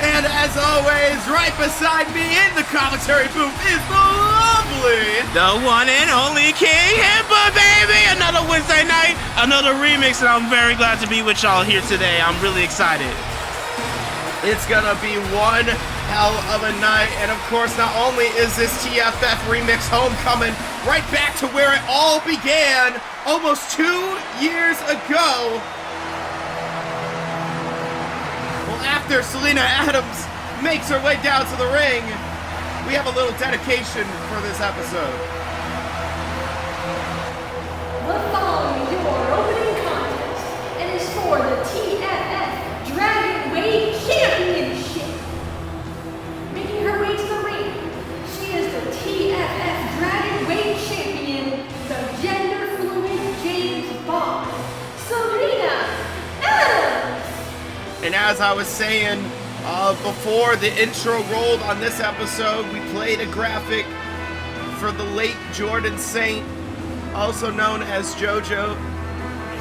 And as always, right beside me in the commentary booth is the lovely, the one and only King Hippa, baby! Another Wednesday night, another remix, and I'm very glad to be with y'all here today. I'm really excited. It's gonna be one hell of a night, and of course, not only is this TFF Remix homecoming right back to where it all began almost 2 years ago. Well, after Selena Adams makes her way down to the ring, we have a little dedication for this episode. The following your opening contest, and is for the TFF Dragonweight Championship. Making her way to the ring, she is the TFF Dragonweight Champion, the gender-fluid James Bond, Selena Adams. And as I was saying before the intro rolled on this episode, we played a graphic for the late Jordan Saint, also known as Jojo.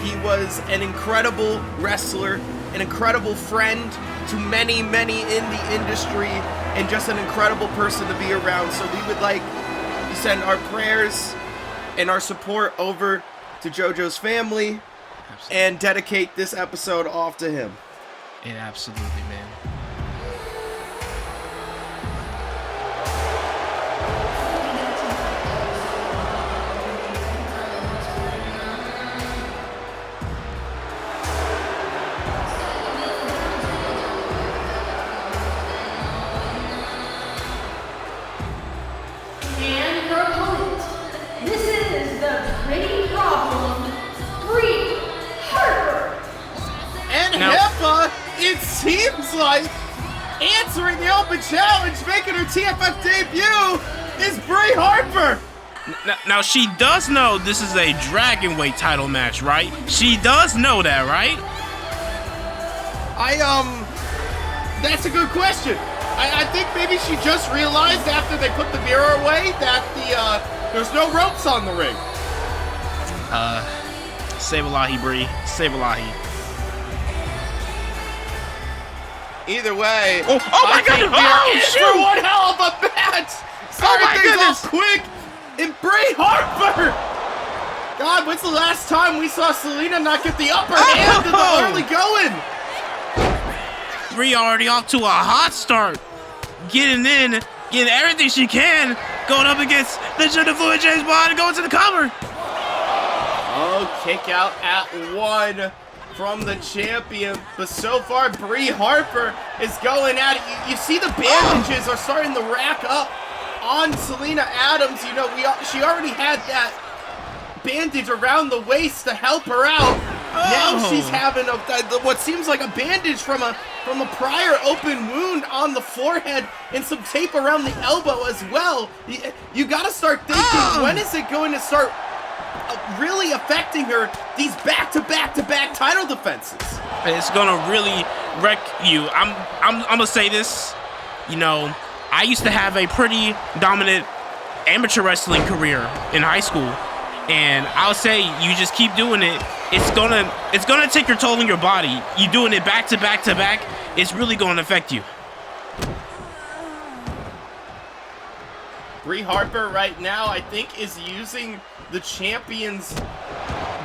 He was an incredible wrestler, an incredible friend to many, many in the industry, and just an incredible person to be around. So we would like to send our prayers and our support over to Jojo's family. Absolutely. And dedicate this episode off to him. Yeah, absolutely, man. And her opponent, this is the pretty problem, Brie Harper. And Now- Hippa, it seems like, answering the open challenge, making her TFF debut, is Brie Harper. Now, she does know this is a Dragonweight title match, right? She does know that, right? That's a good question. I think maybe she just realized after they put the mirror away that there's no ropes on the ring. Save Allahi, Brie. Save Allahi. Either way, Oh my God! Oh, for shoot! one hell of a match. Starting my things goodness. off quick, and Brie Harper. God, when's the last time we saw Selena not get the upper hand in the early going? Brie already off to a hot start. Getting in, getting everything she can. Going up against the gender fluid James Bond and going to the cover. Oh, kick out at 1 from the champion. But so far, Brie Harper is going at it. You see the bandages are starting to rack up on Selena Adams. You know, she already had that bandage around the waist to help her out. Now she's having what seems like a bandage from a prior open wound on the forehead and some tape around the elbow as well. You got to start thinking, when is it going to start really affecting her, these back-to-back-to-back title defenses? It's gonna really wreck you. I'm gonna say this. You know, I used to have a pretty dominant amateur wrestling career in high school, and I'll say you just keep doing it. It's gonna take your toll on your body. You doing it back to back to back. It's really gonna affect you. Brie Harper right now, I think, is using the champion's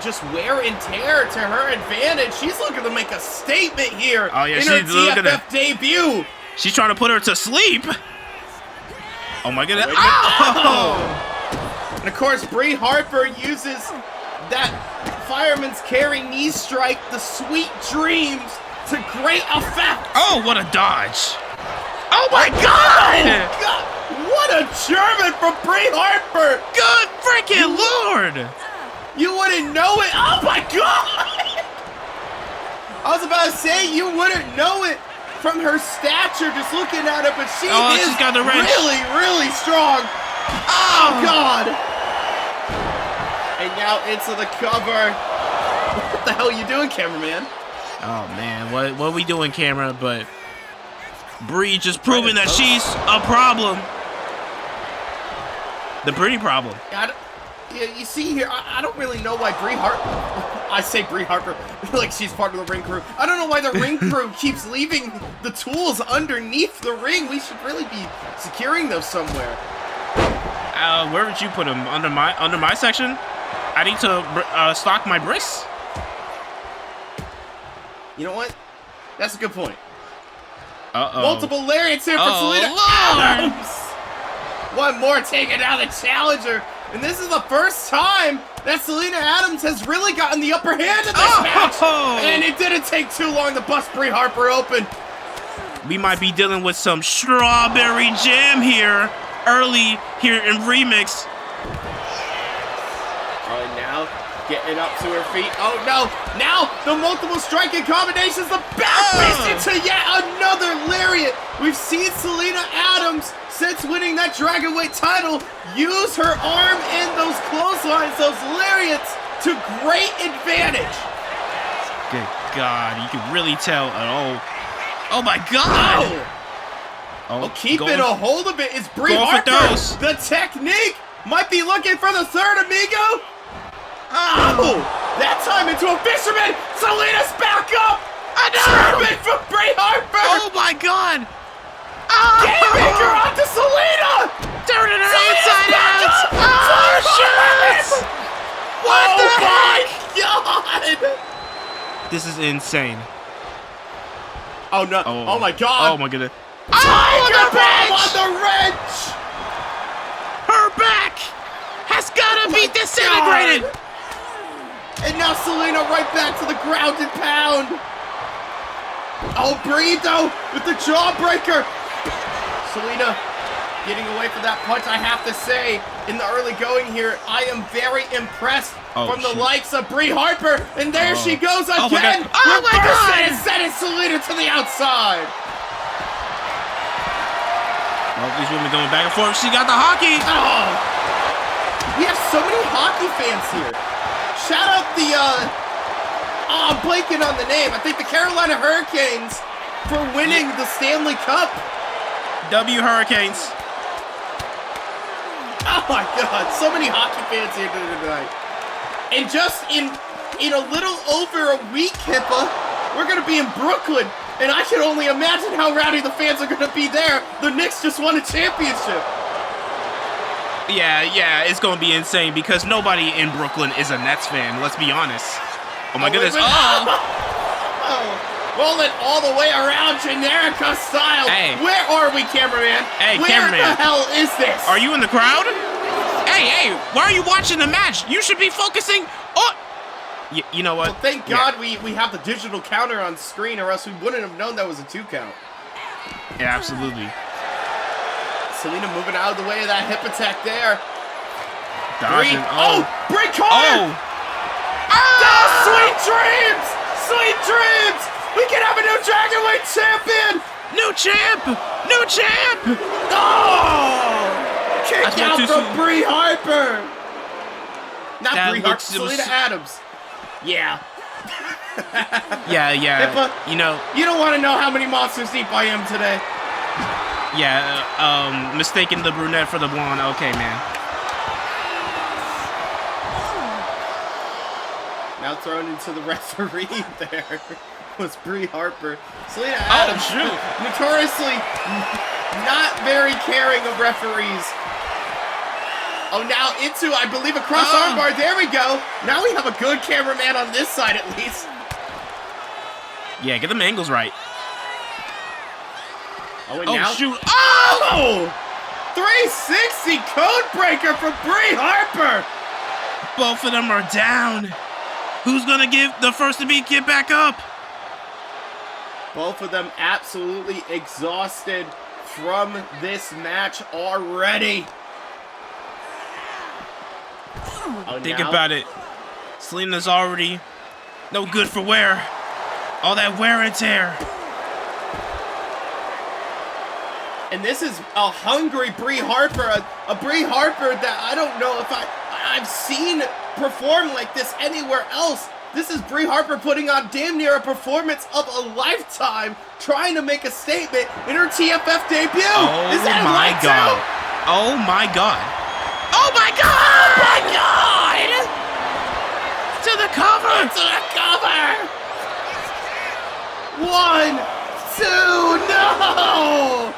just wear and tear to her advantage. She's looking to make a statement here Oh, yeah, in her she's looking to- TFF debut. She's trying to put her to sleep. Oh my goodness. Wait, Oh! And of course, Brie Harper uses that fireman's carry knee strike, the sweet dreams, to great effect. Oh, what a dodge. Oh my God! Oh, God. What a German from Brie Harper. Good freaking Lord! You wouldn't know it. Oh my God! I was about to say you wouldn't know it from her stature just looking at her, but she is she's got the wrench. really, really strong. Oh God! And now into the cover. What the hell are you doing, cameraman? Oh man, what are we doing, camera? But Brie just proving that she's a problem. The pretty problem. You see here, I don't really know why Brie Harper. I say Brie Harper like she's part of the ring crew. I don't know why the ring crew keeps leaving the tools underneath the ring. We should really be securing those somewhere. Where would you put them? Under my section? I need to stock my brisk. You know what? That's a good point. Uh-oh. Multiple lariats here for Selena Adams. One more taking out the challenger. And this is the first time that Selena Adams has really gotten the upper hand in this match. And it didn't take too long to bust Brie Harper open. We might be dealing with some strawberry jam here early here in Wremix. Oh, and now getting up to her feet. Oh, no. Now the multiple striking combinations. The back fist into yet another lariat. We've seen Selena Adams, since winning that Dragonweight title, use her arm and those clotheslines, those lariats, to great advantage. Good God, you can really tell. Oh my God. Oh, keeping a hold of it is Brie Harper. The technique might be looking for the third amigo. Oh, that time into a fisherman. Selena's back up. German from Brie Harper. Oh my God. Game maker onto Selena. Turning her inside out. Shit. What the heck? God. This is insane. Oh no. Oh my God. Oh my goodness. Tiger bomb on the wrench. Her back has gotta be disintegrated. God. And now Selena right back to the ground and pound. Oh, Brie though with the jawbreaker. Selena getting away from that punch. I have to say, in the early going here, I am very impressed from the likes of Brie Harper. And there she goes again. Oh my God. And sending Selena to the outside. Oh, these women going back and forth. She got the hockey. Oh, we have so many hockey fans here. Shout out the, I'm blanking on the name. I think the Carolina Hurricanes for winning the Stanley Cup. W Hurricanes. Oh my God, so many hockey fans here tonight. And just in a little over a week, Hippa, we're gonna be in Brooklyn, and I can only imagine how rowdy the fans are gonna be there. The Knicks just won a championship. Yeah, it's gonna be insane because nobody in Brooklyn is a Nets fan. Let's be honest. Oh my goodness. Roll it all the way around, Generica style. Hey. Where are we, cameraman? Hey, Where cameraman. the hell is this? Are you in the crowd? Hey, why are you watching the match? You should be focusing on... You know what? Well, thank God we have the digital counter on screen, or else we wouldn't have known that was a 2 count. Yeah, absolutely. Selena moving out of the way of that hip attack there. Dodging. Brie corner! Sweet dreams! Sweet dreams! We can have a new Dragonweight champion! New champ! New champ! Oh! Kick out from Brie Harper! Not Brie Harper, Selena Adams. Yeah. Yeah. Hippa, you know... You don't want to know how many monsters deep I am today. Yeah, mistaking the brunette for the blonde. Okay, man. Now thrown into the referee there was Brie Harper. Selena Adams, notoriously not very caring of referees. Oh, now into, I believe, a cross armbar. There we go. Now we have a good cameraman on this side, at least. Yeah, get them angles right. Oh, and now... shoot. 360 code breaker from Brie Harper. Both of them are down. Who's going to give the first to get back up? Both of them absolutely exhausted from this match already. Think about it. Selena's already no good for wear. All that wear and tear. And this is a hungry Brie Harper, a Brie Harper that I don't know if I've seen perform like this anywhere else. This is Brie Harper putting on damn near a performance of a lifetime, trying to make a statement in her TFF debut. Oh is that my God. Oh my God. Oh my God! Oh my God! To the the cover! Into the cover! 1, 2, no!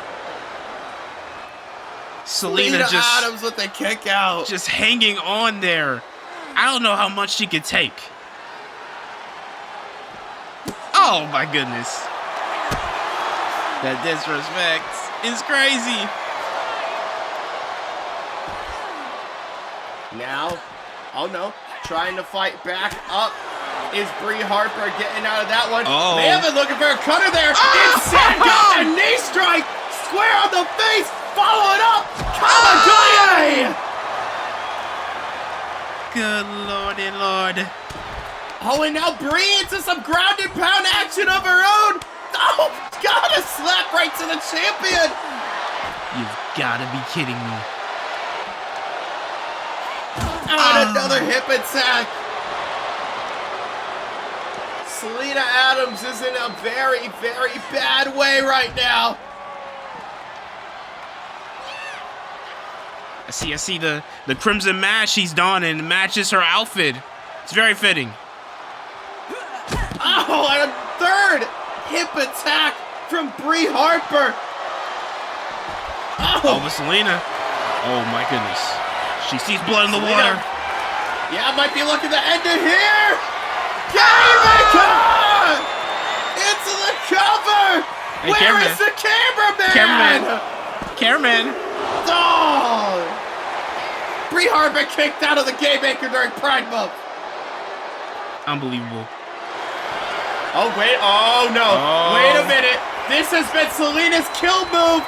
Selena just Adams with the kick out. just hanging on there. I don't know how much she could take. Oh my goodness. The disrespect is crazy. Now, oh no, trying to fight back up. Is Brie Harper getting out of that one? Oh. They have been looking for a cutter there. Oh. Instead, got a knee strike. Square on the face. Follow it up. Kamagoye. Good lordy lord. Oh, and now Brie into some ground and pound action of her own. Oh, got a slap right to the champion. You've got to be kidding me. And another hip attack. Selena Adams is in a very, very bad way right now. I see the crimson match she's donned and it matches her outfit. It's very fitting. Oh, and a third hip attack from Brie Harper. Oh, but Selena. Oh my goodness. She sees blood in the water. Yeah, might be looking to end it here. Game into the cover. Hey, Where cameraman. is the cameraman? Cameraman. Oh! Brie Harper kicked out of the Game Maker during Pride Month. Unbelievable. Oh, wait. Oh, no. Oh. Wait a minute. This has been Selena's kill move.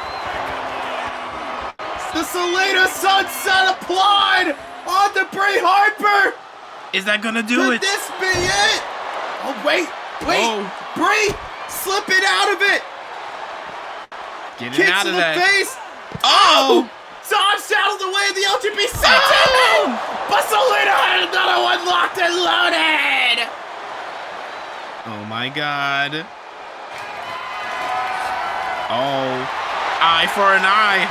The Selena Sunset applied on the Brie Harper. Is that gonna do Could it? this be it? Oh, wait. Oh. Brie, slipping out of it. Getting Kicks out to of the that. face. Oh! Dodged out of the way of the LGBTQ team. But Selena had another one locked and loaded. Oh my god. Oh. Eye for an eye.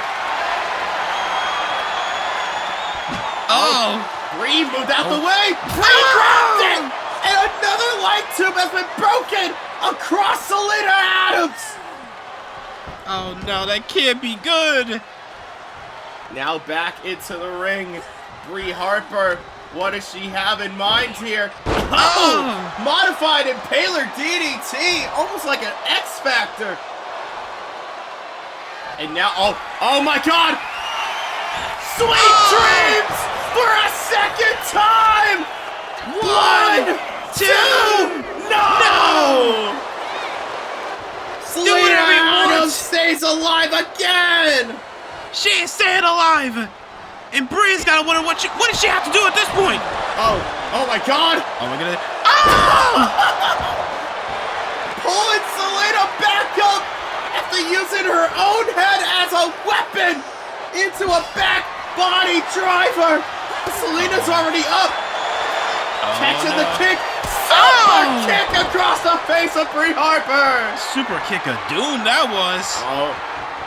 Oh. Brie moved out the way. Brie grabbed it. And another light tube has been broken across Selena Adams. Oh no, that can't be good. Now back into the ring. Brie Harper. What does she have in mind here? Oh! Modified Impaler DDT. Almost like an X Factor. And now, oh my god! Sweet dreams for a second time! 1, 2, no! Selena Adams stays alive again! She is staying alive. And Brie's gotta wonder what does she have to do at this point? Oh my god! Oh my goodness. Pulling Selena back up after using her own head as a weapon into a back body driver. Selena's already up. Catching the kick. Super kick across the face of Brie Harper. Super kick of doom that was. Oh,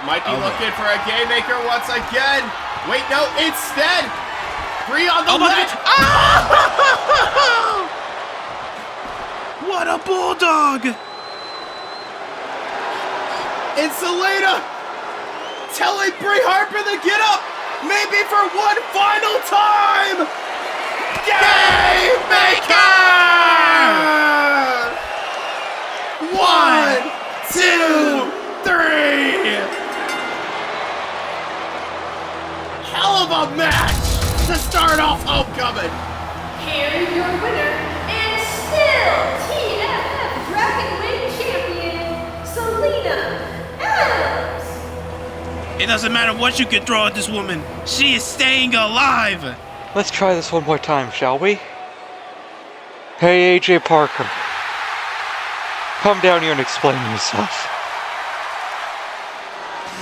might be looking for a game maker once again. Wait, no, instead, Brie on the ledge. Oh! What a bulldog! And Selena telling Brie Harper to get up, maybe for one final time. Game Maker! 1, 2, 3. Hell of a match to start off Homecoming. Here's your winner and still TFF Dragonweight champion, Selena Adams. It doesn't matter what you can throw at this woman. She is staying alive. Let's try this one more time, shall we? Hey, AJ Parker. Come down here and explain yourself.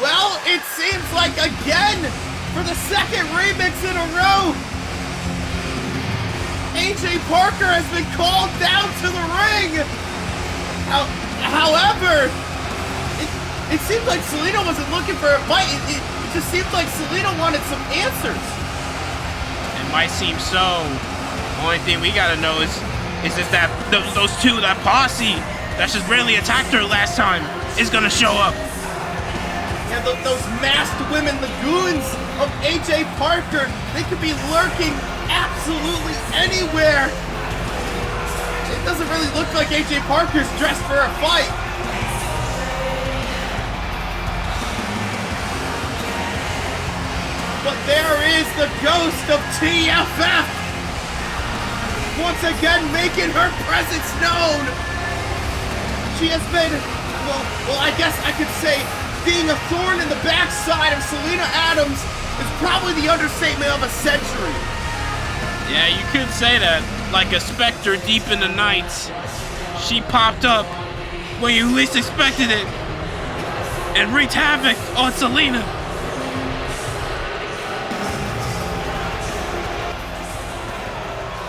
Well, it seems like again, for the second remix in a row, AJ Parker has been called down to the ring. However, it seems like Selena wasn't looking for a fight. It just seemed like Selena wanted some answers. It might seem so. Only thing we gotta know is is just that those two, that posse that just really attacked her last time, is gonna show up. Yeah, those masked women, the goons of AJ Parker, they could be lurking absolutely anywhere. It doesn't really look like AJ Parker's dressed for a fight. But there is the ghost of TFF, once again making her presence known. She has been, well, I guess I could say, being a thorn in the backside of Selena Adams is probably the understatement of a century. Yeah, you could say that. Like a specter deep in the night, she popped up when you least expected it and wreaked havoc on Selena.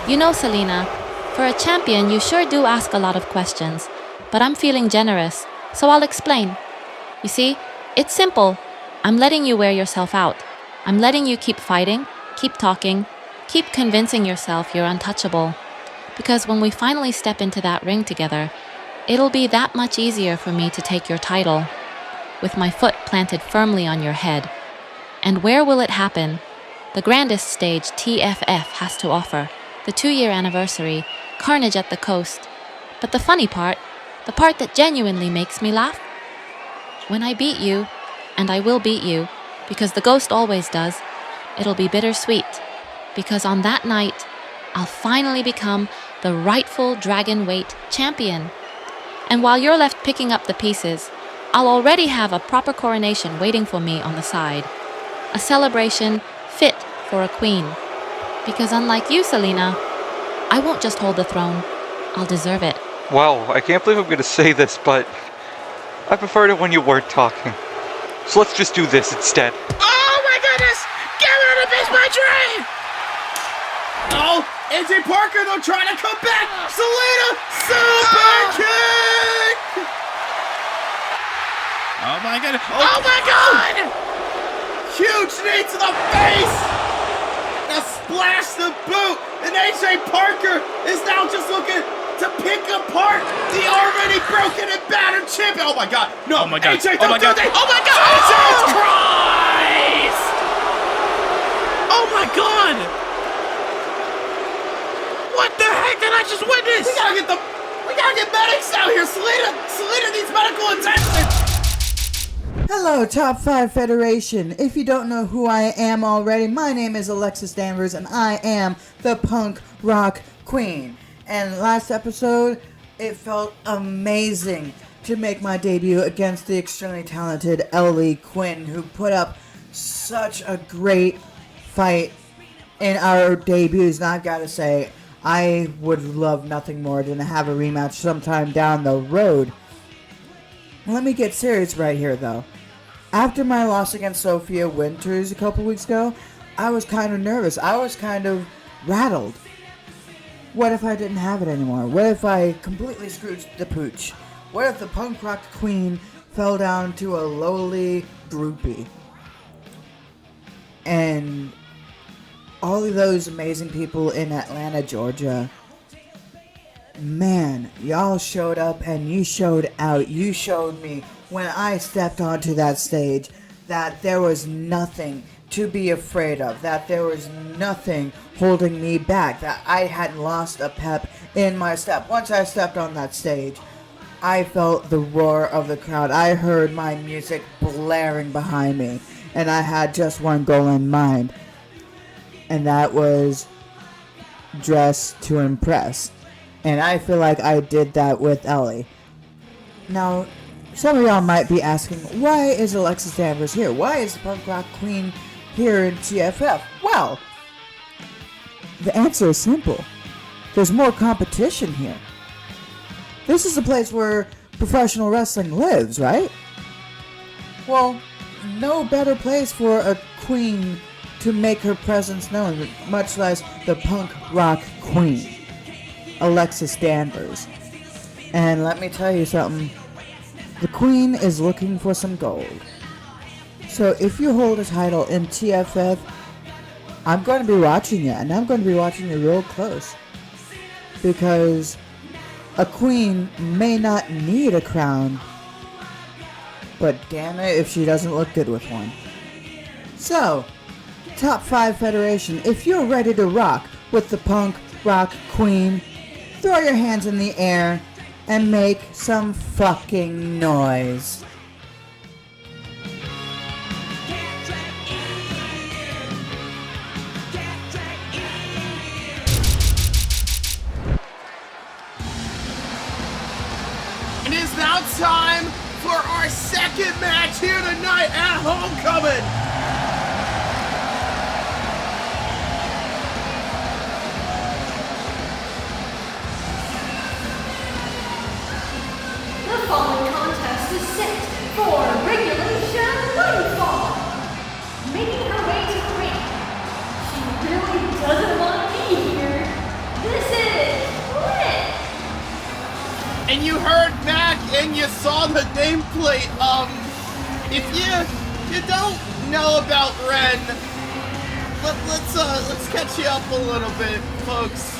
You know, Selena, for a champion, you sure do ask a lot of questions, but I'm feeling generous, so I'll explain. You see, it's simple. I'm letting you wear yourself out. I'm letting you keep fighting, keep talking, keep convincing yourself you're untouchable. Because when we finally step into that ring together, it'll be that much easier for me to take your title, with my foot planted firmly on your head. And where will it happen? The grandest stage TFF has to offer. The 2-year anniversary, Carnage at the Coast. But the funny part, the part that genuinely makes me laugh? When I beat you, and I will beat you, because the Ghost always does, it'll be bittersweet. Because on that night, I'll finally become the rightful Dragonweight champion. And while you're left picking up the pieces, I'll already have a proper coronation waiting for me on the side. A celebration fit for a queen. Because unlike you, Selena, I won't just hold the throne. I'll deserve it. Wow, I can't believe I'm gonna say this, but I preferred it when you weren't talking. So let's just do this instead. Oh my goodness! Get rid of this, my train! Oh, AJ Parker, though, trying to come back. Selena, super kick! Oh my goodness! Oh my god! Huge knee to the face! Now splash the boot, and AJ Parker is now just looking to pick apart the already broken and battered champion. Oh my god, no, Oh my god! AJ, Oh my don't do god! that! Oh my god! Jesus Christ! Oh my god! What the heck did I just witness? We gotta get medics out here, Selena needs medical attention! Hello, Top 5 Federation. If you don't know who I am already, my name is Alexis Danvers, and I am the punk rock queen. And last episode, it felt amazing to make my debut against the extremely talented Ellie Quinn, who put up such a great fight in our debuts. And I've got to say, I would love nothing more than to have a rematch sometime down the road. Let me get serious right here, though. After my loss against Sophia Winters a couple weeks ago, I was kind of nervous. I was kind of rattled. What if I didn't have it anymore? What if I completely screwed the pooch? What if the punk rock queen fell down to a lowly groupie? And all of those amazing people in Atlanta, Georgia, man, y'all showed up and you showed out. You showed me when I stepped onto that stage that there was nothing to be afraid of, that there was nothing holding me back, that I hadn't lost a pep in my step. Once I stepped on that stage, I felt the roar of the crowd. I heard my music blaring behind me, and I had just one goal in mind, and that was dress to impress. And I feel like I did that with Ellie. Now, some of y'all might be asking, why is Alexis Danvers here? Why is the punk rock queen here in TFF? Well, the answer is simple. There's more competition here. This is the place where professional wrestling lives, right? Well, no better place for a queen to make her presence known, much less the punk rock queen, Alexis Danvers. And let me tell you something. The queen is looking for some gold. So if you hold a title in TFF, I'm going to be watching you, and I'm going to be watching you real close. because a queen may not need a crown, but damn it if she doesn't look good with one. So, Top 5 Federation, if you're ready to rock with the punk rock queen, throw your hands in the air and make some fucking noise. It is now time for our second match here tonight at Homecoming. The following contest is set for regulation Lightfall. Making her way to the ring. She really doesn't want to be here. This is WREN. And you heard Mac and you saw the nameplate. If you don't know about Ren, let's catch you up a little bit, folks.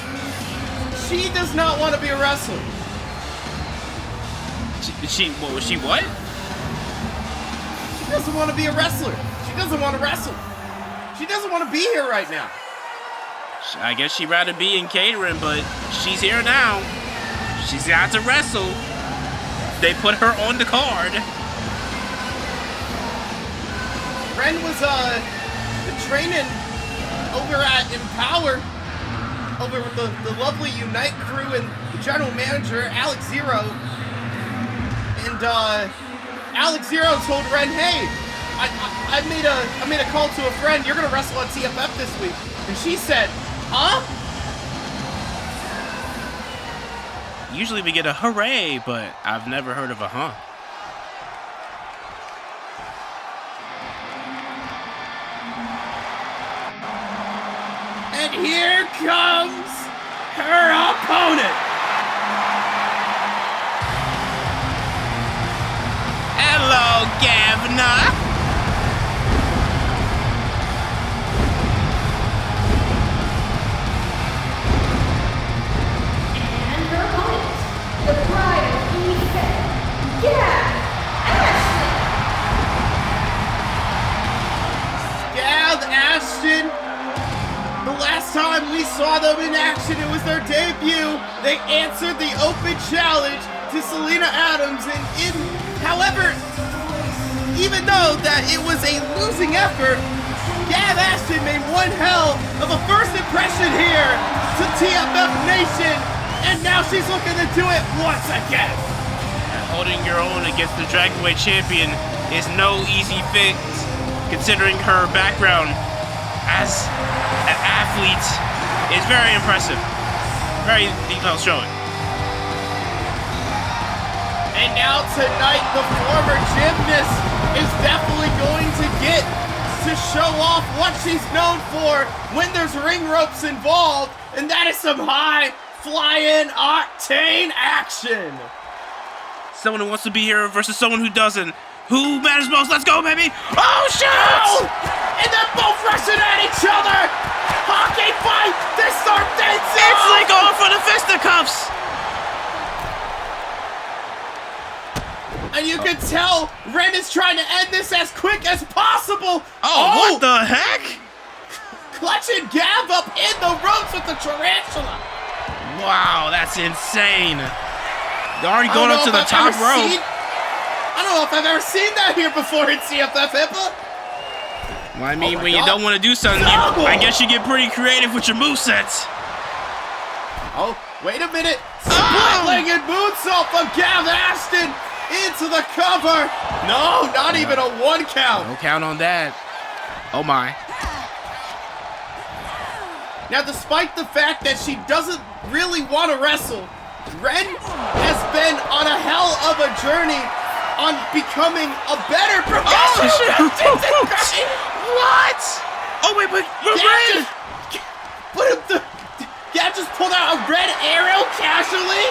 She does not want to be a wrestler. What was she? What? She doesn't want to be a wrestler. She doesn't want to wrestle. She doesn't want to be here right now. I guess she'd rather be in catering, but she's here now. She's got to wrestle. They put her on the card. Ren was training over at Empower, over with the lovely Unite crew and the general manager Alex Zero. And Alex Zero told Ren, "Hey, I made a call to a friend. You're gonna wrestle on TFF this week." And she said, "Huh?" Usually we get a hooray, but I've never heard of a huh. And here comes her opponent. Hello, Governor. And her opponent, the pride of TFF, GAV ASHTON. GAV ASHTON. The last time we saw them in action, it was their debut. They answered the open challenge to SELENA Adams, and however, even though that it was a losing effort, GAV ASHTON made one hell of a first impression here to TFF Nation, and now she's looking to do it once again. Holding your own against the Dragonweight champion is no easy feat, considering her background as an athlete is very impressive. Very detailed showing. And now tonight, the former gymnast is definitely going to get to show off what she's known for when there's ring ropes involved, and that is some high flying octane action. Someone who wants to be here versus someone who doesn't. Who matters most? Let's go, baby! Oh, shit! Oh! And they're both rushing at each other! Hockey fight! This starts It's like going for the fisticuffs! And you can tell Ren is trying to end this as quick as possible! Oh, what the heck? Clutching Gav up in the ropes with the tarantula! Wow, that's insane. They're already going up to the top rope. I don't know if I've ever seen that here before in CFF HIPAA. Well, I mean, when you don't want to do something, I guess you get pretty creative with your movesets. Oh, wait a minute. Split-legged moonsault from GAV ASHTON into the cover. No, not even a one count. No count on that. Oh, my. Now, despite the fact that she doesn't really want to wrestle, Ren has been on a hell of a journey on becoming a better professional. What? Oh, wait, but Ren! Gav just pulled out a red arrow casually.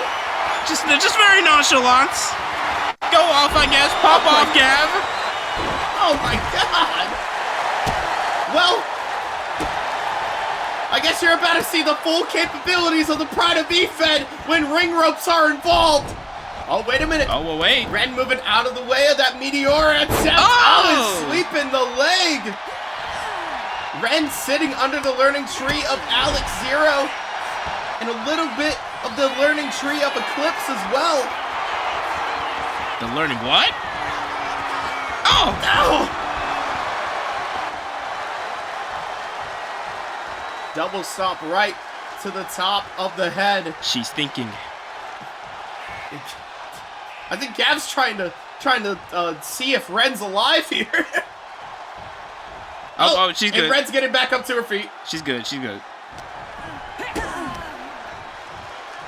Just very nonchalant. Go off, I guess. Pop off, Gav. Oh my God. Well, I guess you're about to see the full capabilities of the Pride of Fed when ring ropes are involved. Oh, wait a minute. Oh, well, wait. Ren moving out of the way of that Meteora attempt. Oh, and sweeping the leg. Ren sitting under the learning tree of Alex Zero. And a little bit of the learning tree of Eclipse as well. The learning what? Oh! No! Double stomp right to the top of the head. She's thinking. I think Gav's trying to see if Ren's alive here. Oh, she's good. And Ren's getting back up to her feet. She's good. She's good.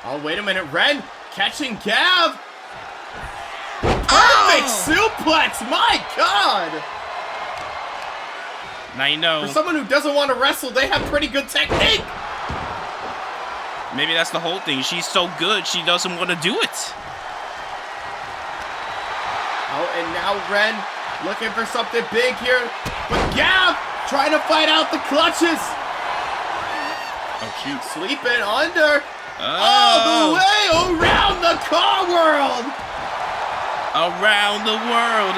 Oh, wait a minute. Ren catching Gav. Perfect suplex. My God. Now you know. For someone who doesn't want to wrestle, they have pretty good technique. Maybe that's the whole thing. She's so good, she doesn't want to do it. Oh, and now Ren looking for something big here. But Gav trying to fight out the clutches. Oh, cute. Sweeping under. All the way around the car world. Around the world.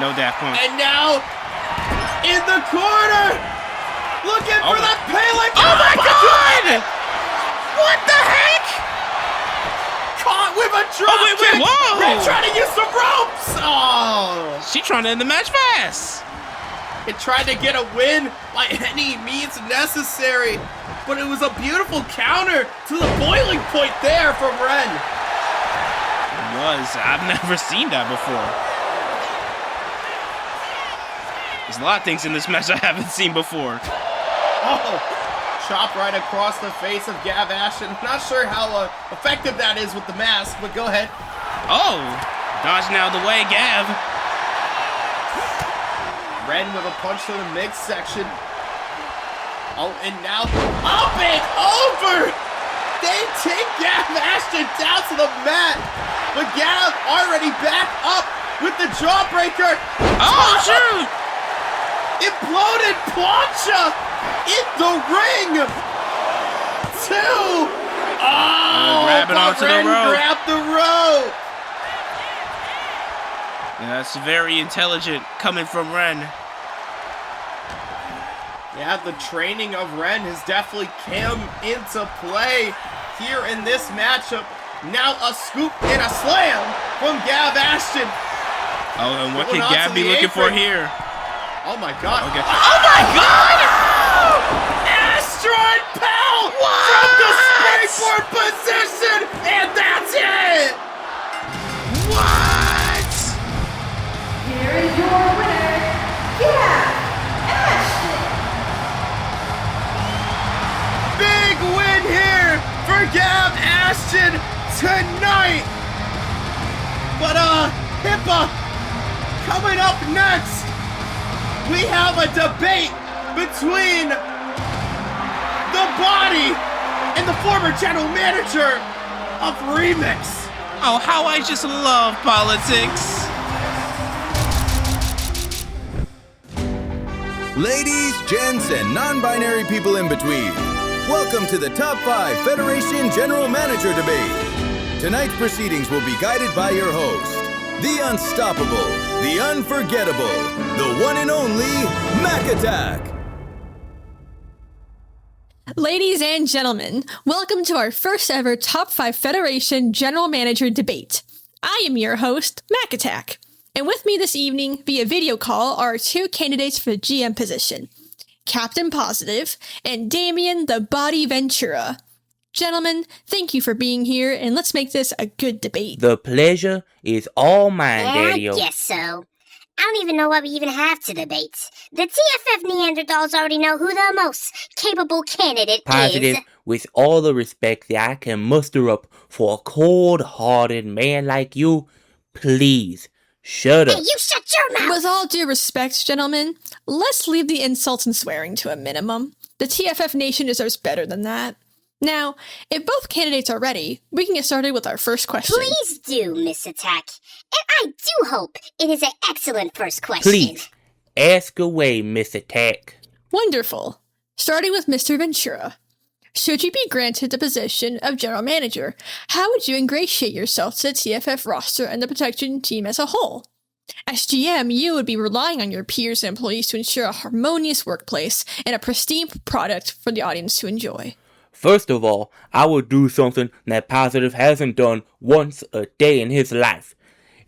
No Daft Punk. And now, in the corner, looking for that Pele. Oh my God! What the heck? Caught with a drop wait, kick. whoa! Ren trying to use some ropes. Oh. She trying to end the match fast. It tried to get a win by any means necessary, but it was a beautiful counter to the boiling point there from Ren. It was. I've never seen that before. There's a lot of things in this match I haven't seen before. Oh, chop right across the face of Gav Ashton. Not sure how effective that is with the mask, but go ahead. Oh, dodging out of the way, Gav. Ren with a punch to the midsection. Oh, and now up and over! They take Gav Ashton down to the mat, but Gav already back up with the jawbreaker. Oh, shoot! Imploded plancha in the ring. Two. Oh, grabbing onto the Ren rope. grabbed the rope. Yeah, that's very intelligent coming from Ren. Yeah, the training of Ren has definitely come into play here in this matchup. Now a scoop and a slam from Gav Ashton. Oh, and what Going can on Gav to be the looking for apron. here? Oh my God. Okay. Oh my God! Astron Pal from the springboard position, and that's it! What? Here is your winner, GAV ASHTON. Big win here for Gav Ashton tonight. But Hippa, coming up next, we have a debate between the Body and the former general manager of Wremix. Oh, how I just love politics. Ladies, gents, and non-binary people in between, welcome to the Top 5 Federation General Manager Debate. Tonight's proceedings will be guided by your host, the unstoppable, the unforgettable, the one and only Mac Attack. Ladies and gentlemen, welcome to our first ever Top 5 Federation General Manager Debate. I am your host, Mac Attack, and with me this evening via video call are two candidates for the GM position, Captain Positive and Damien the Body Ventura. Gentlemen, thank you for being here, and let's make this a good debate. The pleasure is all mine, Daddy. I guess so. I don't even know why we even have to debate. The TFF Neanderthals already know who the most capable candidate Positive, is. with all the respect that I can muster up for a cold-hearted man like you, please, shut up. Hey, you shut your mouth! With all due respect, gentlemen, let's leave the insults and swearing to a minimum. The TFF Nation deserves better than that. Now, if both candidates are ready, we can get started with our first question. Please do, Miss Attack. And I do hope it is an excellent first question. Please, ask away, Miss Attack. Wonderful. Starting with Mr. Ventura. Should you be granted the position of General Manager, how would you ingratiate yourself to the TFF roster and the protection team as a whole? As GM, you would be relying on your peers and employees to ensure a harmonious workplace and a pristine product for the audience to enjoy. First of all, I will do something that Positive hasn't done once a day in his life.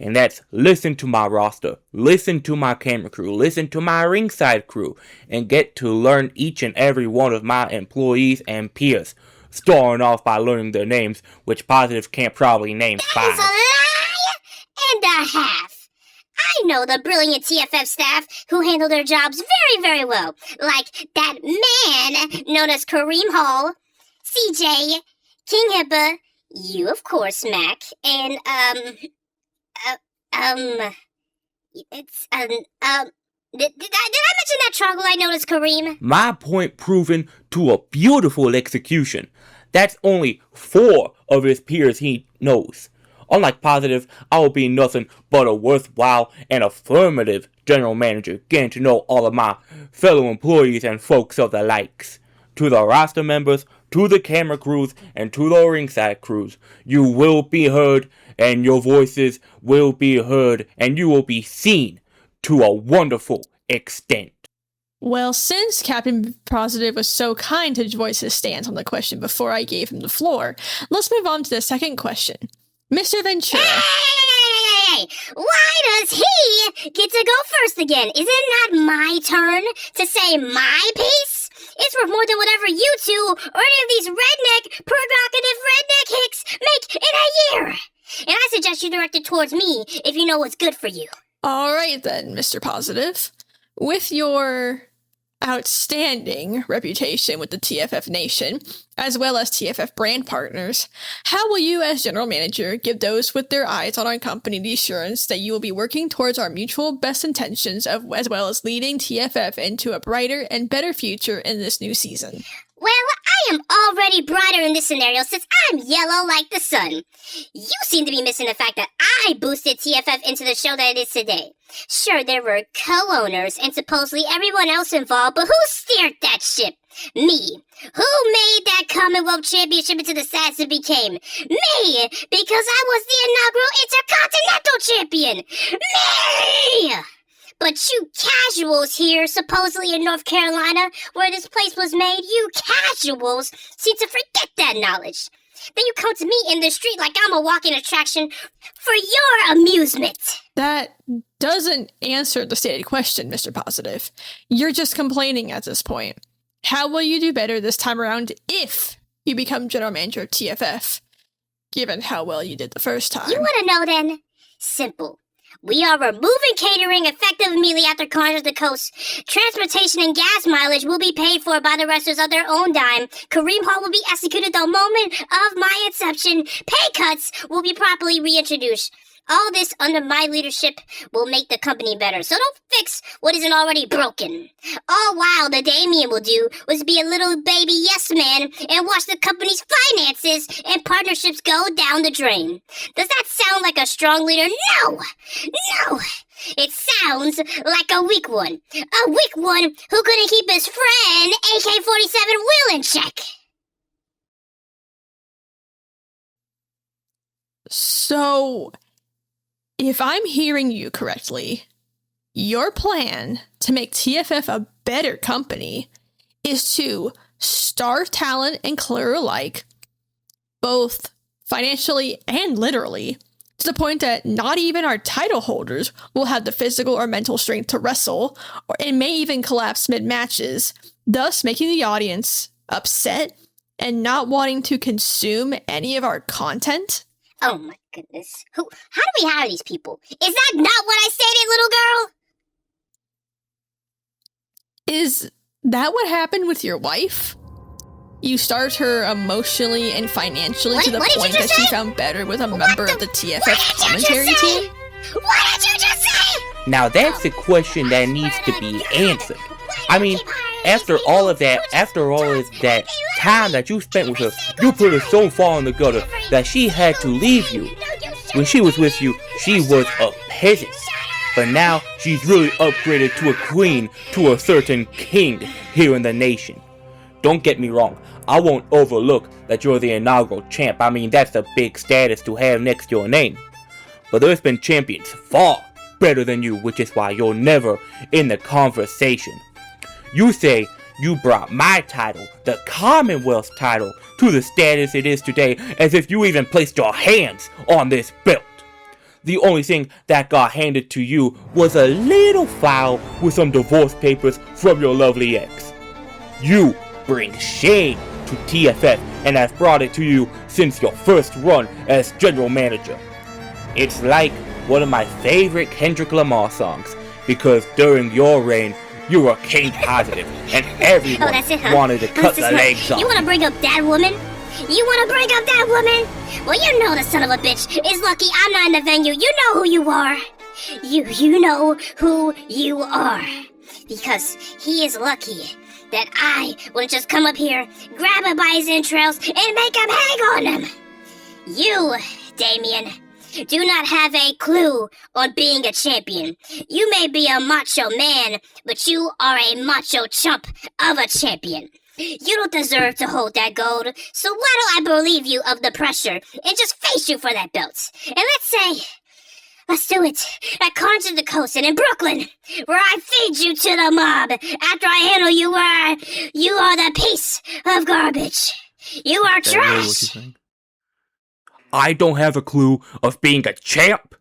And that's listen to my roster, listen to my camera crew, listen to my ringside crew, and get to learn each and every one of my employees and peers. Starting off by learning their names, which Positive can't probably name 5. That is a lie and a half. I know the brilliant TFF staff who handle their jobs very, very well. Like that man known as Kareem Hall, CJ, King Hippa, you of course, Mac, and, did I mention that troglodyte known as Kareem? My point proven to a beautiful execution. That's only 4 of his peers he knows. Unlike Positive, I will be nothing but a worthwhile and affirmative general manager, getting to know all of my fellow employees and folks of the likes. To the roster members, to the camera crews, and to the ringside crews, you will be heard, and your voices will be heard, and you will be seen to a wonderful extent. Well, since Captain Positive was so kind to voice his stance on the question before I gave him the floor, let's move on to the second question. Mr. Ventura. Hey! Why does he get to go first again? Is it not my turn to say my piece? It's worth more than whatever you two or any of these prerogative redneck hicks make in a year. And I suggest you direct it towards me if you know what's good for you. All right then, Mr. Positive. With your outstanding reputation with the TFF Nation, as well as TFF brand partners, how will you as General Manager give those with their eyes on our company the assurance that you will be working towards our mutual best intentions as well as leading TFF into a brighter and better future in this new season? Well, I am already brighter in this scenario since I'm yellow like the sun. You seem to be missing the fact that I boosted TFF into the show that it is today. Sure, there were co-owners and supposedly everyone else involved, but who steered that ship? Me. Who made that Commonwealth Championship into the status it became? Me! Because I was the inaugural Intercontinental Champion! Me! But you casuals here, supposedly in North Carolina, where this place was made, you casuals seem to forget that knowledge. Then you come to me in the street like I'm a walking attraction for your amusement. That doesn't answer the stated question, Mr. Positive. You're just complaining at this point. How will you do better this time around if you become General Manager of TFF, given how well you did the first time? You want to know then? Simple. We are removing catering effective immediately after Carnage of the Coast. Transportation and gas mileage will be paid for by the wrestlers of their own dime. Kareem Hall will be executed the moment of my inception. Pay cuts will be properly reintroduced. All this under my leadership will make the company better, so don't fix what isn't already broken. All while the Damien will do was be a little baby yes man and watch the company's finances and partnerships go down the drain. Does that sound like a strong leader? No! No! It sounds like a weak one. A weak one who couldn't keep his friend AK-47 Will in check. So, if I'm hearing you correctly, your plan to make TFF a better company is to starve talent and clear alike, both financially and literally, to the point that not even our title holders will have the physical or mental strength to wrestle, and may even collapse mid-matches, thus making the audience upset and not wanting to consume any of our content? Oh my goodness. How do we hire these people? Is that not what I stated, little girl? Is that what happened with your wife? You starved her emotionally and financially to the point that she found better with a member of the TFF commentary team? What did you just say? Now that's a question that needs to be answered. I mean, after all of that time that you spent with her, you put her so far in the gutter that she had to leave you. When she was with you, she was a peasant. But now, she's really upgraded to a queen, to a certain king here in the nation. don't get me wrong, I won't overlook that you're the inaugural champ. I mean, that's a big status to have next to your name. But there's been champions far better than you, which is why you're never in the conversation. You say you brought my title, the Commonwealth title, to the status it is today, as if you even placed your hands on this belt. The only thing that got handed to you was a little file with some divorce papers from your lovely ex. You bring shame to TFF and have brought it to you since your first run as general manager. It's like one of my favorite Kendrick Lamar songs, because during your reign, you were king positive, and everyone wanted to cut the legs off. You wanna bring up that woman? You wanna bring up that woman? Well, you know the son of a bitch is lucky I'm not in the venue. You know who you are. You know who you are. Because he is lucky that I will just come up here, grab him by his entrails, and make him hang on them. You, Damien, do not have a clue on being a champion. You may be a macho man, but you are a macho chump of a champion. You don't deserve to hold that gold, so why don't I relieve you of the pressure and just face you for that belt? And let's do it at Carnage at the Coast and in Brooklyn, where I feed you to the mob after I handle you where you are the piece of garbage. You are trash. I don't have a clue of being a champ.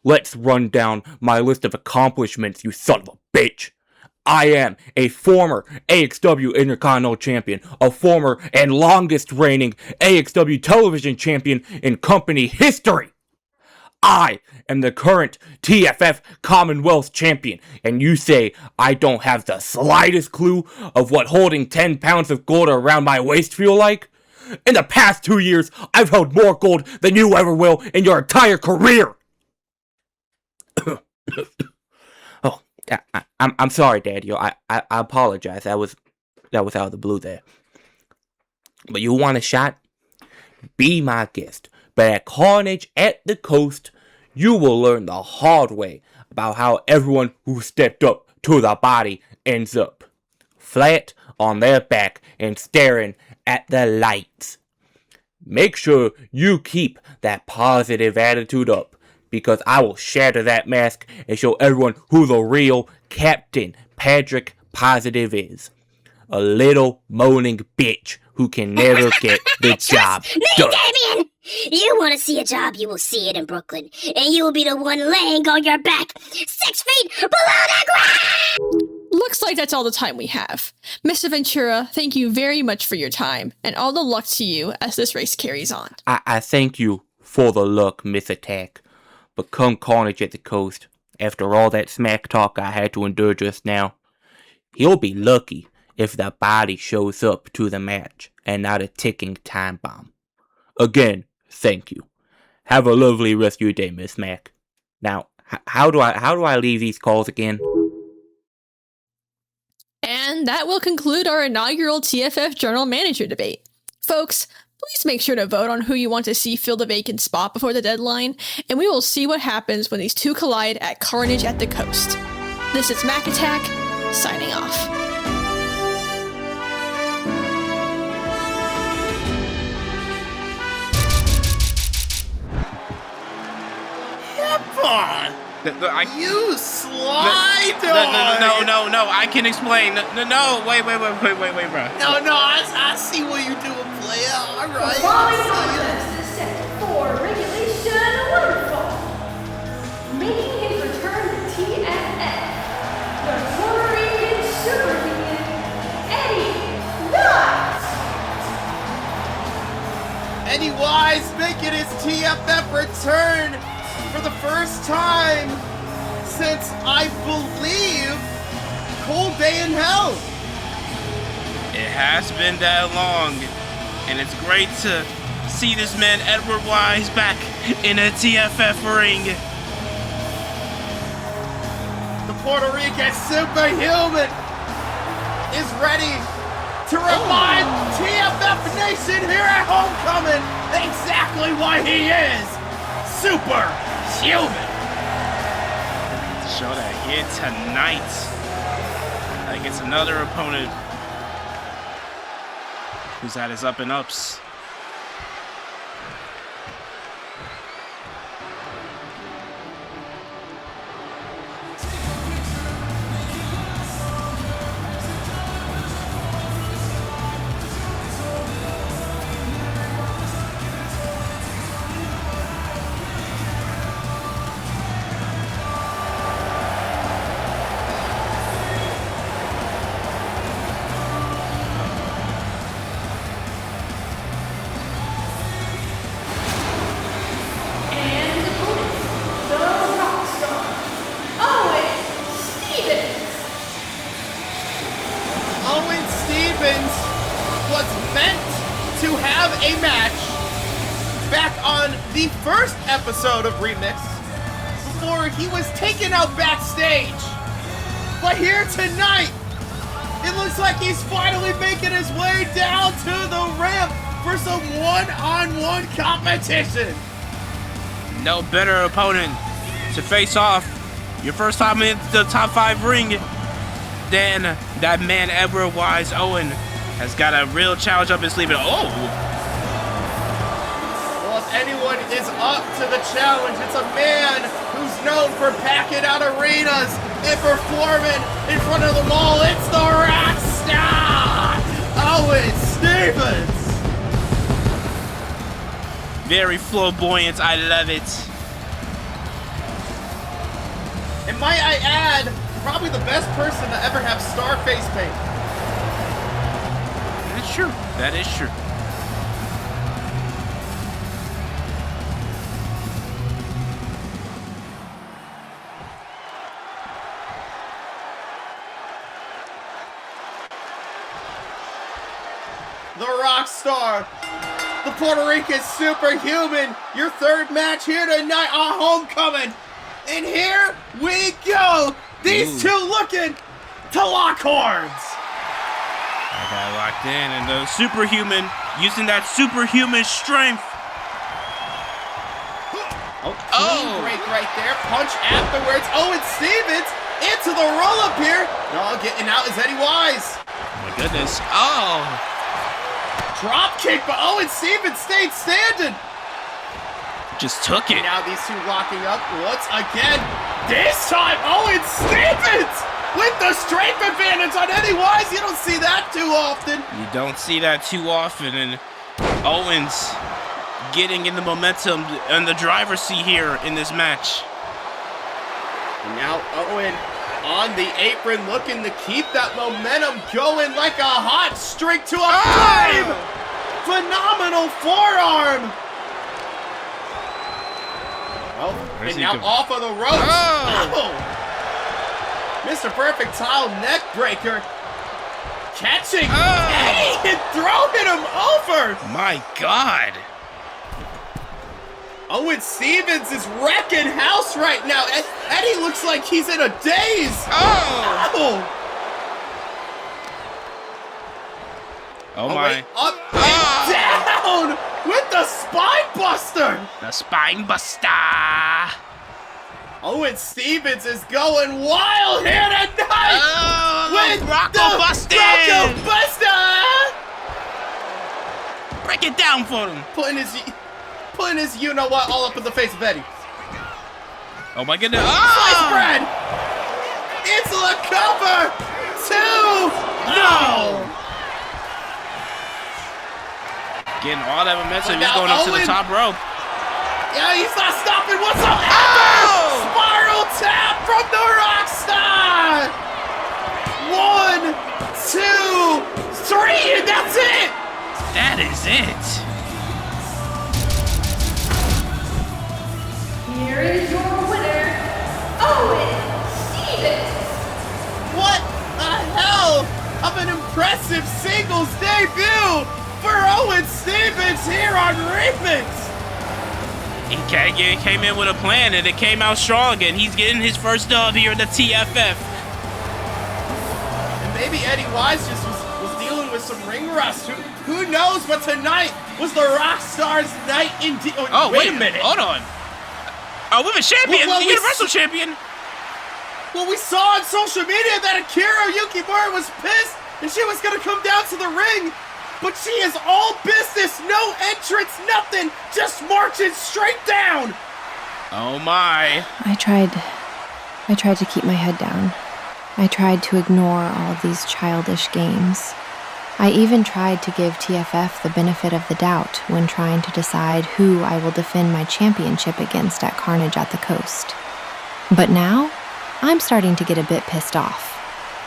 Let's run down my list of accomplishments, you son of a bitch. I am a former AXW Intercontinental Champion, a former and longest reigning AXW Television Champion in company history. I am the current TFF Commonwealth Champion, and you say I don't have the slightest clue of what holding 10 pounds of gold around my waist feel like? In the past 2 years, I've held more gold than you ever will in your entire career! Oh, I'm sorry, Daddy. I apologize. That was out of the blue there. But you want a shot? Be my guest. But at Carnage at the Coast, you will learn the hard way about how everyone who stepped up to the body ends up flat on their back and staring at the lights. Make sure you keep that positive attitude up, because I will shatter that mask and show everyone who the real Captain Patrick Positive is. A little moaning bitch who can never get the job done. Damien! You want to see a job, you will see it in Brooklyn. And you will be the one laying on your back 6 feet below the ground! Looks like that's all the time we have. Mr. Ventura, thank you very much for your time, and all the luck to you as this race carries on. I thank you for the luck, Miss Attack. But come Carnage at the Coast, after all that smack talk I had to endure just now, he'll be lucky if the body shows up to the match and not a ticking time bomb. Again, thank you. Have a lovely rest of your day, Miss Mac. Now, how do I leave these calls again? And that will conclude our inaugural TFF General Manager debate. Folks, please make sure to vote on who you want to see fill the vacant spot before the deadline, and we will see what happens when these two collide at Carnage at the Coast. This is Mac Attack, signing off. Come on! You slide No, I can explain. No, wait, bro. No, I see what you're doing, player. All The right. following contest is set for regulation waterfall. Making his return to TFF, the Puerto Rican superhuman, Eddie Wise. Eddie Wise making his TFF return for the first time since, I believe, Cold Day in Hell. It has been that long, and it's great to see this man Edward Wise back in a TFF ring. The Puerto Rican superhuman is ready to remind TFF Nation here at Homecoming exactly what he is. Superhuman. Show that here tonight against another opponent who's had his up and ups. The first episode of Wremix before he was taken out backstage. But here tonight, it looks like he's finally making his way down to the ramp for some one-on-one competition. No better opponent to face off your first time in the top 5 ring than that man Edward Wise Owen has got a real challenge up his sleeve. Anyone is up to the challenge. It's a man who's known for packing out arenas and performing in front of them all. It's the rock star, Owen Stevens. Very flamboyant. I love it. And might I add, probably the best person to ever have star face paint. That's true. That is true. The rock star, the Puerto Rican superhuman, your third match here tonight on Homecoming. And here we go. These two looking to lock horns. I got locked in, and the superhuman using that superhuman strength. Clean break right there. Punch afterwards. Owen Stevens into the roll-up here. Oh, getting out is Eddie Wise. Oh my goodness. Drop kick, but Owen Stevens stayed standing. Just took it. Now these two locking up once again. This time, Owen Stevens with the strength advantage on Eddie Wise. You don't see that too often. You don't see that too often, and Owens getting in the momentum and the driver's seat here in this match. And now Owen on the apron looking to keep that momentum going like a hot streak to a flame. Phenomenal forearm. And now off of the ropes. Mr. Perfect Tile neck breaker. Catching Eddie and throwing him over. My God. Owen Stevens is wrecking house right now. Eddie looks like he's in a daze. Oh my. Up and down with the spine buster. The spine buster. Owen Stevens is going wild here tonight. With the Bronco Buster. Break it down for him. Putting his you-know-what all up in the face of Eddie. Oh my goodness. Slice bread. It's the cover. 2. No. Getting all that momentum. He's going up to the top rope. Yeah, he's not stopping whatsoever. Spiral tap from the Rockstar. 1, 2, 3, and that's it. That is it. Here is your winner, Owen Stevens. What the hell of an impressive singles debut for Owen Stevens here on Wremix. He came in with a plan, and it came out strong, and he's getting his first dub here in the TFF. And maybe Eddie Wise just was dealing with some ring rust. Who knows? But tonight was the Rockstar's night indeed. Oh, wait a minute. Hold on. Women's champion, the Universal champion. Well, we saw on social media that AKIRA YUKIMURA was pissed and she was going to come down to the ring. but she is all business, no entrance, nothing, just marching straight down. Oh my. I tried to keep my head down. I tried to ignore all of these childish games. I even tried to give TFF the benefit of the doubt when trying to decide who I will defend my championship against at Carnage at the Coast. But now, I'm starting to get a bit pissed off.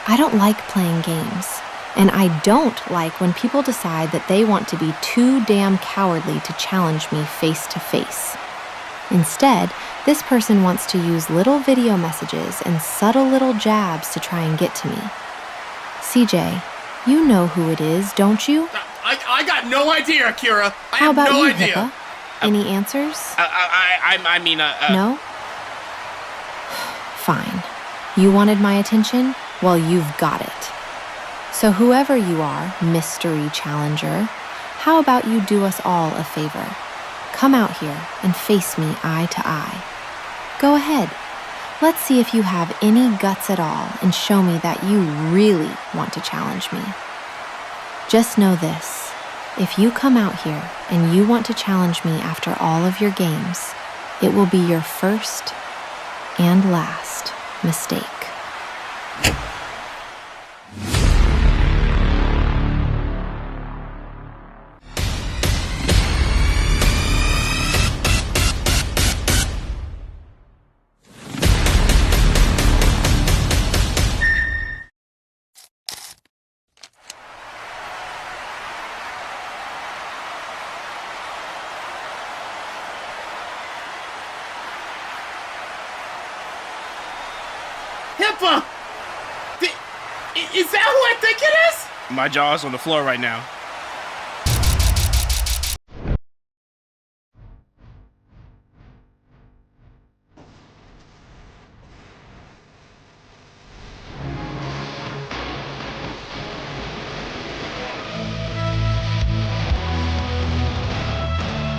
I don't like playing games, and I don't like when people decide that they want to be too damn cowardly to challenge me face to face. Instead, this person wants to use little video messages and subtle little jabs to try and get to me. CJ, you know who it is, don't you? I got no idea, Akira. How about no you, idea. Hippa? Any answers? I mean, No? Fine. You wanted my attention? Well, you've got it. So whoever you are, mystery challenger, how about you do us all a favor? Come out here and face me eye to eye. Go ahead. Let's see if you have any guts at all and show me that you really want to challenge me. Just know this. If you come out here and you want to challenge me after all of your games, it will be your first and last mistake. Hippa! Is that who I think it is? my jaw's on the floor right now.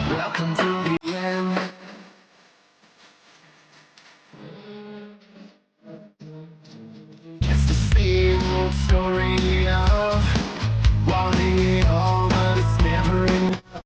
Welcome to the end. Just the same old story of wanting it all, but it's never enough.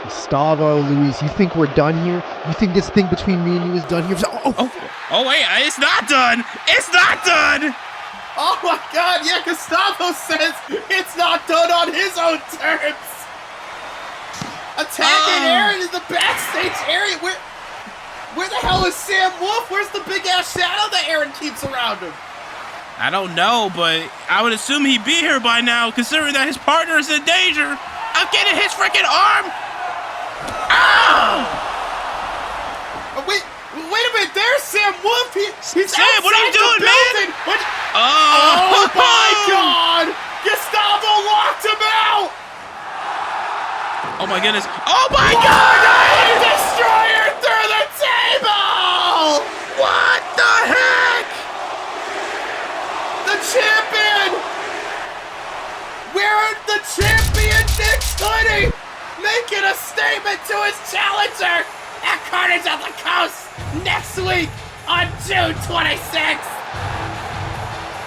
Gustavo, Luis, you think we're done here? You think this thing between me and you is done here? Oh wait, it's not done! It's not done! Oh my god, yeah, Gustavo says it's not done on his own terms! Attacking Aaron in the backstage area! Where the hell is Sam Wolf? Where's the big ass shadow that Aaron keeps around him? I don't know, but I would assume he'd be here by now, considering that his partner is in danger. I'm getting his freaking arm! Ow! Wait a minute, there's Sam Wolf! He's Sam, what are you doing, man? Oh my god! Gustavo locked him out! Oh my goodness. Oh my god! Destroyer through the table! What the heck? The champion! Wearing the champion Nick's hoodie! Making a statement to his challenger at Carnage at the Coast next week on June 26th!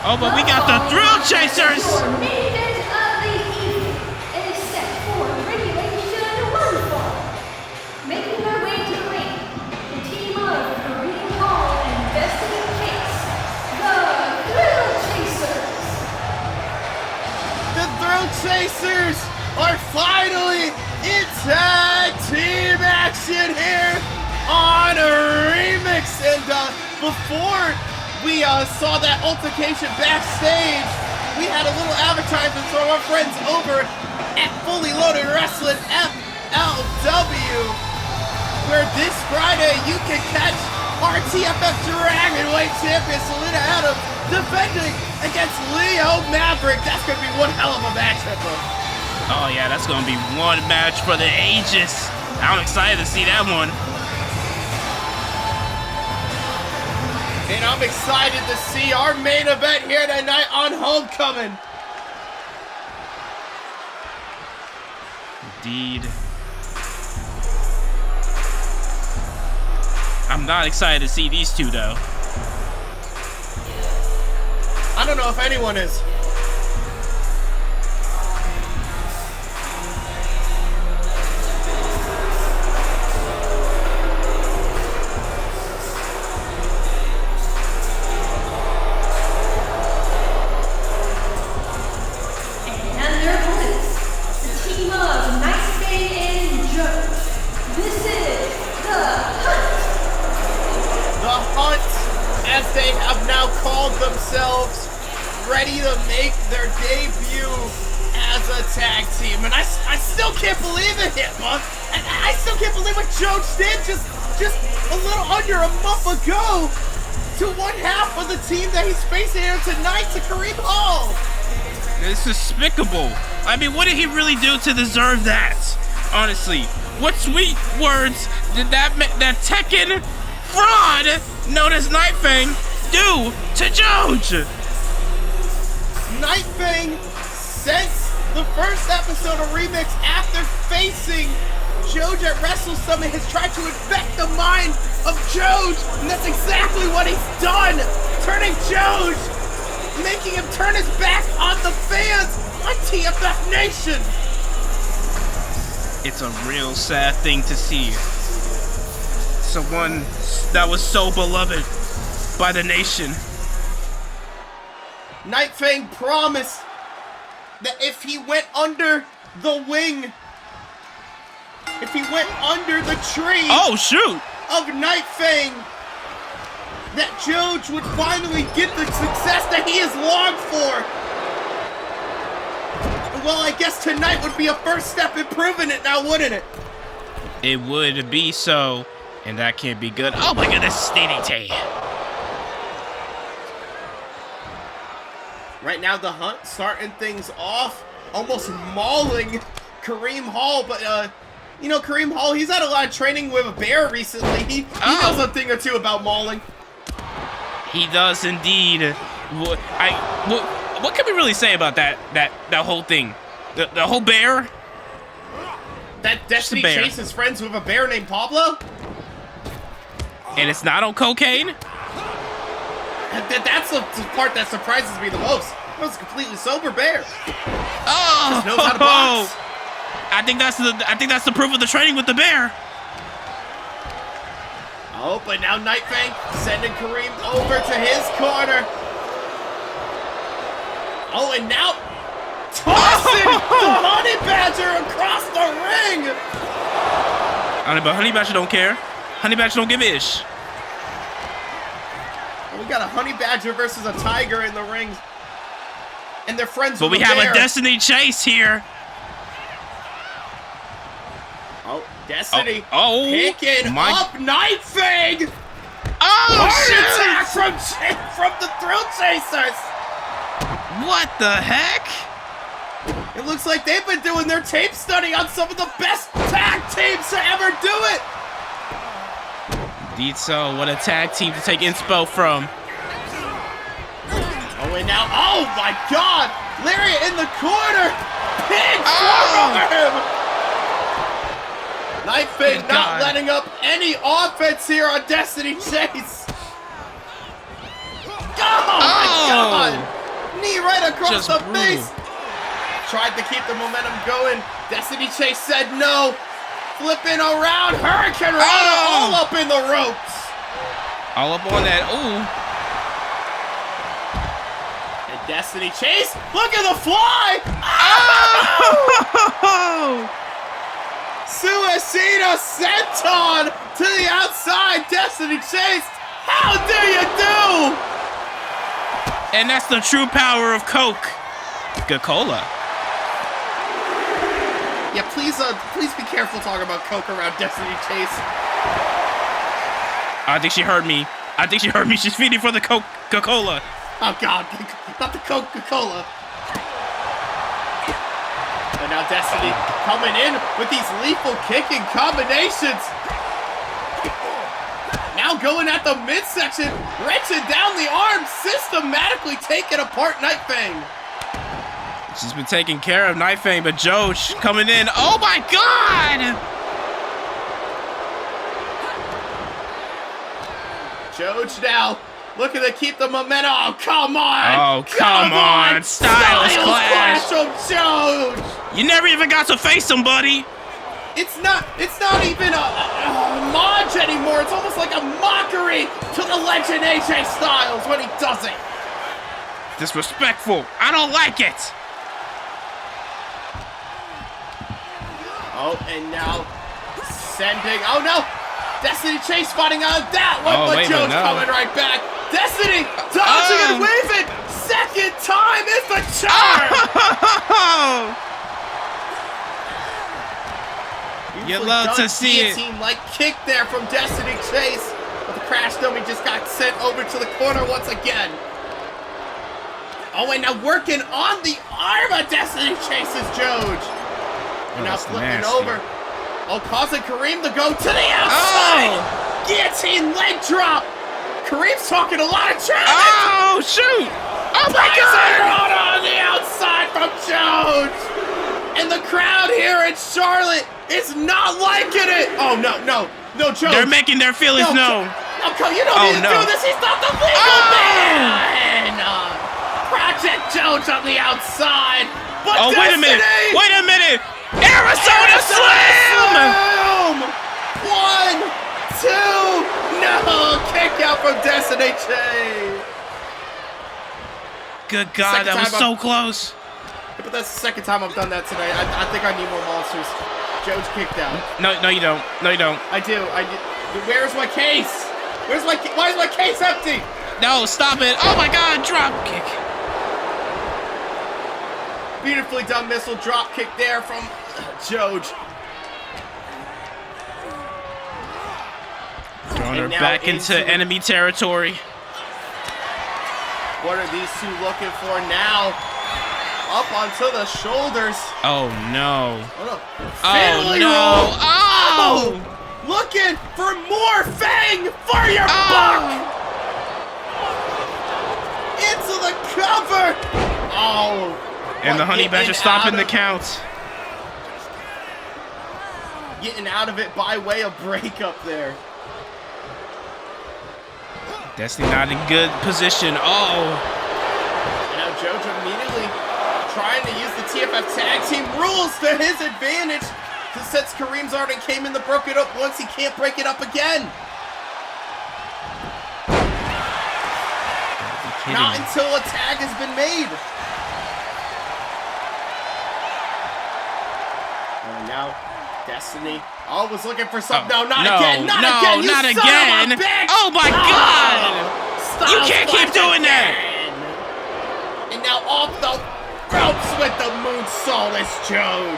Oh, but we got the THRILLCHASERS! Main event of the evening is set for Regulation 1 Making their way to the ring, the team of Kareem Hall and Destiny Chase, the THRILLCHASERs. The Chasers are finally in tag team action here on Wremix. And before we saw that altercation backstage, we had a little advertisement from our friends over at Fully Loaded Wrestling FLW, where this Friday you can catch our TFF Dragonweight champion Selena Adams defending against Leo Maverick. That's going to be one hell of a match, folks. Oh yeah, that's gonna be one match for the ages. I'm excited to see that one. And I'm excited to see our main event here tonight on Homecoming. Indeed. I'm not excited to see these two though. I don't know if anyone is. They have now called themselves ready to make their debut as a tag team. And I still can't believe it, Hitman. And I still can't believe what Jojo did just a little under a month ago to one half of the team that he's facing here tonight, to Kareem Hall. It's despicable. I mean, what did he really do to deserve that? Honestly, what sweet words did that Tekken fraud known as Nightfang do to Jojo? Nightfang, since the first episode of Wremix, after facing Jojo at Wrestle Summit, has tried to infect the mind of Jojo, and that's exactly what he's done, turning Jojo, making him turn his back on the fans, on TFF Nation. It's a real sad thing to see. Someone that was so beloved by the nation. Nightfang promised that if he went under the wing, if he went under the tree of Nightfang, that Jojo would finally get the success that he has longed for. Well, I guess tonight would be a first step in proving it now, wouldn't it? It would be so, and that can't be good. Oh my goodness, DDT. Right now, the Hunt starting things off, almost mauling Kareem Hall, but you know, Kareem Hall, he's had a lot of training with a bear recently. He knows a thing or two about mauling. He does indeed. What can we really say about that whole thing? The whole bear? That Destiny Chase is friends with a bear named Pablo? And it's not on cocaine? That's the part that surprises me the most. It was a completely sober bear. Oh! Just knows how to box. I think that's the proof of the training with the bear. Oh, but now Nightfang sending Kareem over to his corner. Oh, and now tossing the Honey Badger across the ring. But Honey Badger don't care. Honey Badger don't give a ish. We got a Honey Badger versus a tiger in the ring. And they're friends but with we a have bear. A Destiny Chase here. Oh, Destiny picking up Nightfang. Oh, Heart attack from the THRILLCHASERS. What the heck? It looks like they've been doing their tape study on some of the best tag teams to ever do it. Indeed so. What a tag team to take inspo from. Oh, and now, oh my God! Lariat in the corner! Pin over him! Nightfang not letting up any offense here on Destiny Chase. Oh my God! Knee right across the face. Tried to keep the momentum going. Destiny Chase said no. Flipping around, Hurricane Rana all up in the ropes. All up on that, ooh. And Destiny Chase, look at the fly! Oh! Suicida senton to the outside. Destiny Chase, how do you do? And that's the true power of Coke. Coca-Cola. Yeah, please be careful talking about Coke around Destiny Chase. I think she heard me. She's feeding for the Coca-Cola. Oh God, not the Coca-Cola. And now Destiny coming in with these lethal kicking combinations. Now going at the midsection, wrenching down the arm, systematically taking apart Night Fang. She's been taking care of Night Fang, but Jojo coming in. Oh my God! Jojo now looking to keep the momentum. Oh, come on! Oh, come on! Styles clash from Jojo! You never even got to face somebody. It's not even a homage anymore. It's almost like a mockery to the legend AJ Styles when he does it. Disrespectful. I don't like it. Oh, and now sending. Oh no! Destiny Chase fighting out of that one, but Jojo's coming right back. Destiny dodging and waving. Second time is the charm. You love to see it. Like kick there from Destiny Chase, but the crash dummy just got sent over to the corner once again. Oh, and now working on the arm of Destiny Chase's Jojo. And now flipping over. Oh, causing Kareem to go to the outside. Oh. Guillotine leg drop. Kareem's talking a lot of trash. Oh, shoot. Oh, my God. On the outside from Jojo. And the crowd here in Charlotte is not liking it. Oh, no, Jojo. They're making their feelings known. No, you don't need to do this. He's not the legal man. Project Jojo on the outside. But oh, wait a minute. Arizona Slam! 1, 2, no! Kick out from Destiny Chase. Good God, that was so close. But that's the second time I've done that tonight. I think I need more monsters. Jojo kicked out. No, you don't. No, you don't. I do. Where's my case? Why is my case empty? No, stop it. Oh my God, drop kick. Beautifully done missile drop kick there from Jojo. Throwing her back into enemy territory. What are these two looking for now? Up onto the shoulders. Oh no. Oh no. Oh! Looking for more Fang for your buck! Into the cover! Oh. And the Honey Badger stopping the count. Getting out of it by way of breakup there. Destiny not in good position. Oh. And now Jojo immediately trying to use the TFF tag team rules to his advantage. Since Kareem's already came in to break it up once, he can't break it up again. Not until a tag has been made. And now, Destiny. Oh, was looking for something. No, not again. Not again. You son of a bitch. Oh my God. You can't keep doing that. And now off the ropes with the moonsault is Jojo.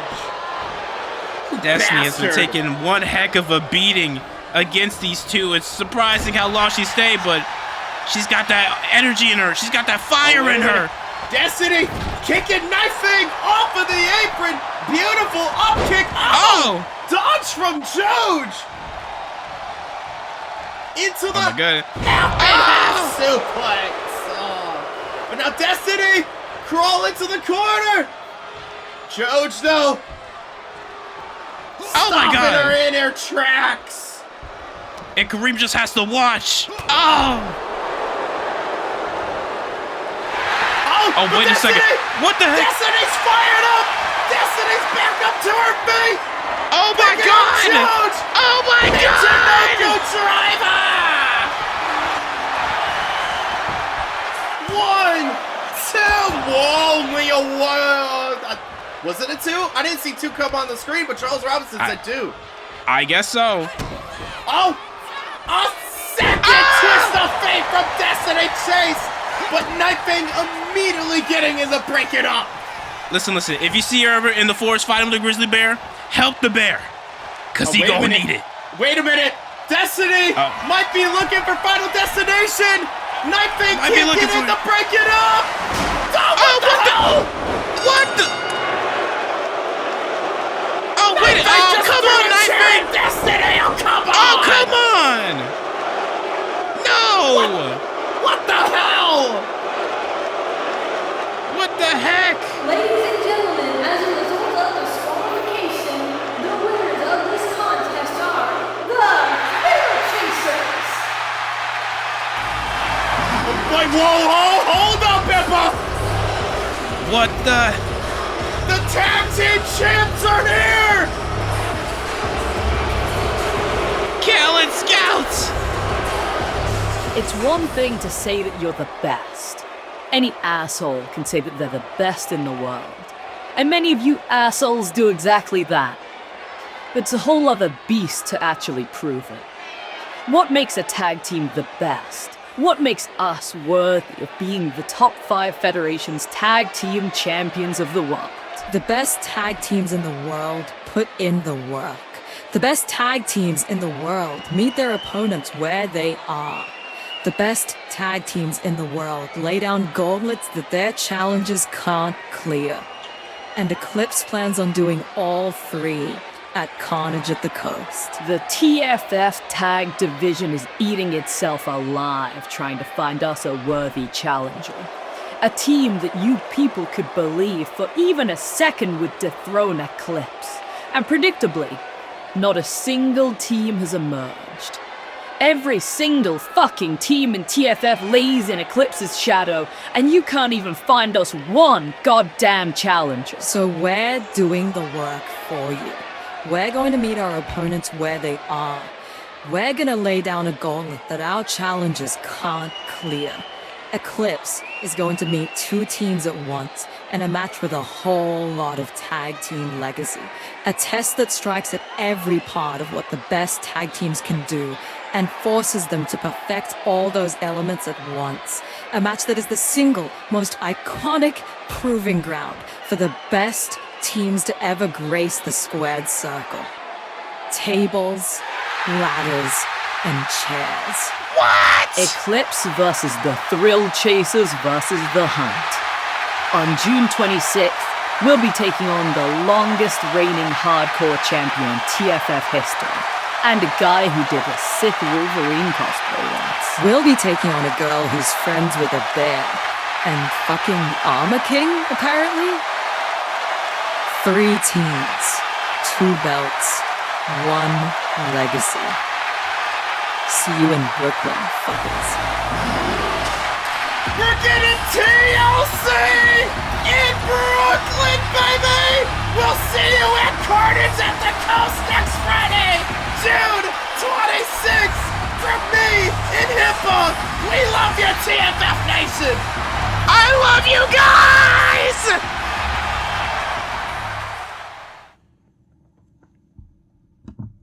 Destiny has been taking one heck of a beating against these two. It's surprising how long she stayed, but she's got that energy in her. She's got that fire in her. Destiny kicking knifing off of the apron. Beautiful up kick. Oh! Dodge from Jojo. Into the half suplex. But now Destiny crawl into the corner. Jojo though. Oh my God! Her in her tracks. And Kareem just has to watch. Oh, wait a second. What the heck? Destiny's fired up. Destiny's back up to her feet. Oh my God! Oh my God! Driver. 1, Whoa, was it a 2? I didn't see 2 come on the screen, but Charles Robinson said 2. I guess so. Oh, a second twist of fate from Destiny Chase, but Nightwing immediately getting in the break it up. Listen. If you see her ever in the forest fighting with a grizzly bear, help the bear, cause he gonna need it. Wait a minute. Destiny might be looking for Final Destination. Nightwing can't get in to break it up. What the hell? What the? Oh, wait. Oh, come on, Nightwing. Destiny, come on. Oh, come on. No. What the hell? What the heck? Ladies and gentlemen, as a result of the disqualification, the winners of this contest are the THRILLCHASERs. Wait, whoa, hold up, Pippa! What the? The tag team champs are here! Kellen Scouts! It's one thing to say that you're the best. Any asshole can say that they're the best in the world. And many of you assholes do exactly that. But it's a whole other beast to actually prove it. What makes a tag team the best? What makes us worthy of being the top 5 Federation's tag team champions of the world? The best tag teams in the world put in the work. The best tag teams in the world meet their opponents where they are. The best tag teams in the world lay down gauntlets that their challengers can't clear. And Eclipse plans on doing all 3 at Carnage at the Coast. The TFF tag division is eating itself alive trying to find us a worthy challenger. A team that you people could believe for even a second would dethrone Eclipse. And predictably, not a single team has emerged. Every single fucking team in TFF lays in Eclipse's shadow, and you can't even find us one goddamn challenger. So we're doing the work for you. We're going to meet our opponents where they are. We're gonna lay down a gauntlet that our challengers can't clear. Eclipse is going to meet 2 teams at once in a match with a whole lot of tag team legacy. A test that strikes at every part of what the best tag teams can do and forces them to perfect all those elements at once. A match that is the single most iconic proving ground for the best teams to ever grace the squared circle. Tables, ladders, and chairs. What? Eclipse versus the THRILLCHASERS versus the Hunt. On June 26th, we'll be taking on the longest reigning hardcore champion in TFF history, and a guy who did a sick Wolverine cosplay once. We'll be taking on a girl who's friends with a bear. And fucking Armor King, apparently? 3 teams, 2 belts, 1 legacy. See you in Brooklyn, fuckers. We're getting TLC in Brooklyn, baby! We'll see you at Carnage at the Coast next Friday, June 26th! From me in HIPAA, we love you, TFF Nation! I love you guys!